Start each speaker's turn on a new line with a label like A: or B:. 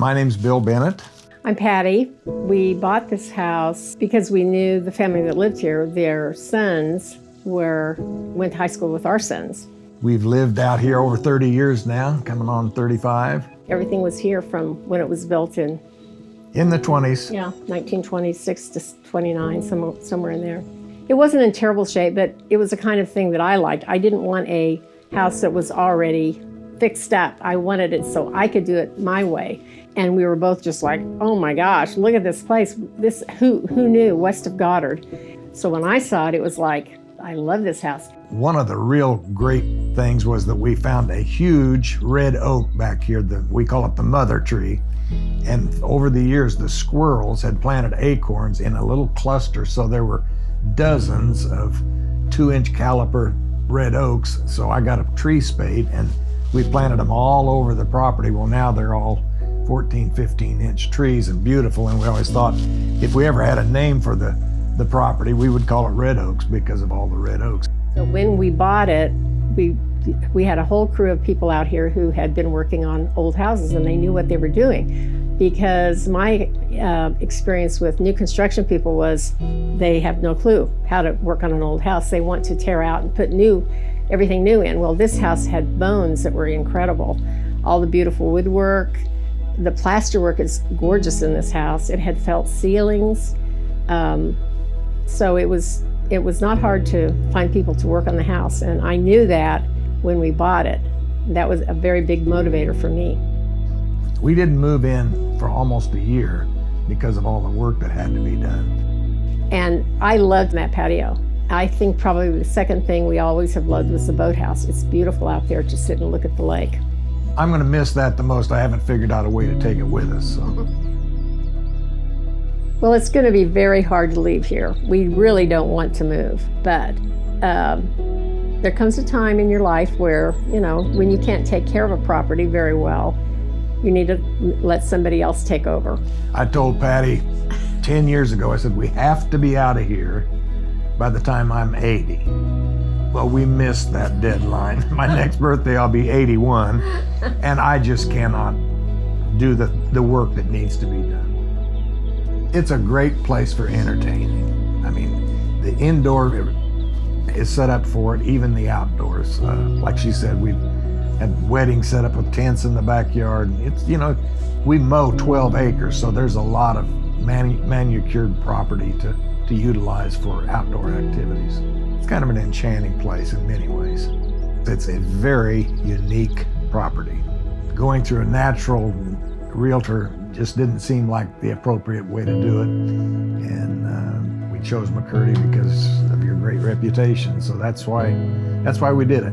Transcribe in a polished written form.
A: My name's Bill Bennett.
B: I'm Patty. We bought this house because we knew the family that lived here, their sons went to high school with our sons.
A: We've lived out here over 30 years now, coming on 35.
B: Everything was here from when it was built in
A: the 20s.
B: Yeah, 1926 to 29, somewhere in there. It wasn't in terrible shape, but it was the kind of thing that I liked. I didn't want a house that was already fixed up. I wanted it so I could do it my way. And we were both just like, oh my gosh, look at this place. Who knew, west of Goddard. So when I saw it, it was like, I love this house.
A: One of the real great things was that we found a huge red oak back here. We call it the mother tree. And over the years, the squirrels had planted acorns in a little cluster. So there were dozens of 2-inch caliper red oaks. So I got a tree spade and we planted them all over the property. Well, now they're all 14, 15-inch trees and beautiful. And we always thought if we ever had a name for the property, we would call it red oaks because of all the red oaks.
B: So when we bought it, we had a whole crew of people out here who had been working on old houses and they knew what they were doing. Because my experience with new construction people was they have no clue how to work on an old house. They want to tear out and put everything new in. Well, this house had bones that were incredible. All the beautiful woodwork. The plasterwork is gorgeous in this house. It had felt ceilings. So it was not hard to find people to work on the house. And I knew that when we bought it. That was a very big motivator for me.
A: We didn't move in for almost a year because of all the work that had to be done.
B: And I loved that patio. I think probably the second thing we always have loved was the boathouse. It's beautiful out there to sit and look at the lake.
A: I'm going to miss that the most. I haven't figured out a way to take it with us. So.
B: Well, it's going to be very hard to leave here. We really don't want to move, but there comes a time in your life where, when you can't take care of a property very well, you need to let somebody else take over.
A: I told Patty 10 years ago, I said, we have to be out of here by the time I'm 80. Well, we missed that deadline. My next birthday, I'll be 81, and I just cannot do the work that needs to be done. It's a great place for entertaining. I mean, the indoor is set up for it, even the outdoors. Like she said, we've had weddings set up with tents in the backyard. It's, we mow 12 acres, so there's a lot of manicured property to utilize for outdoor activities. It's kind of an enchanting place in many ways. It's a very unique property. Going through a natural realtor just didn't seem like the appropriate way to do it. And we chose McCurdy because of your great reputation. So that's why we did it.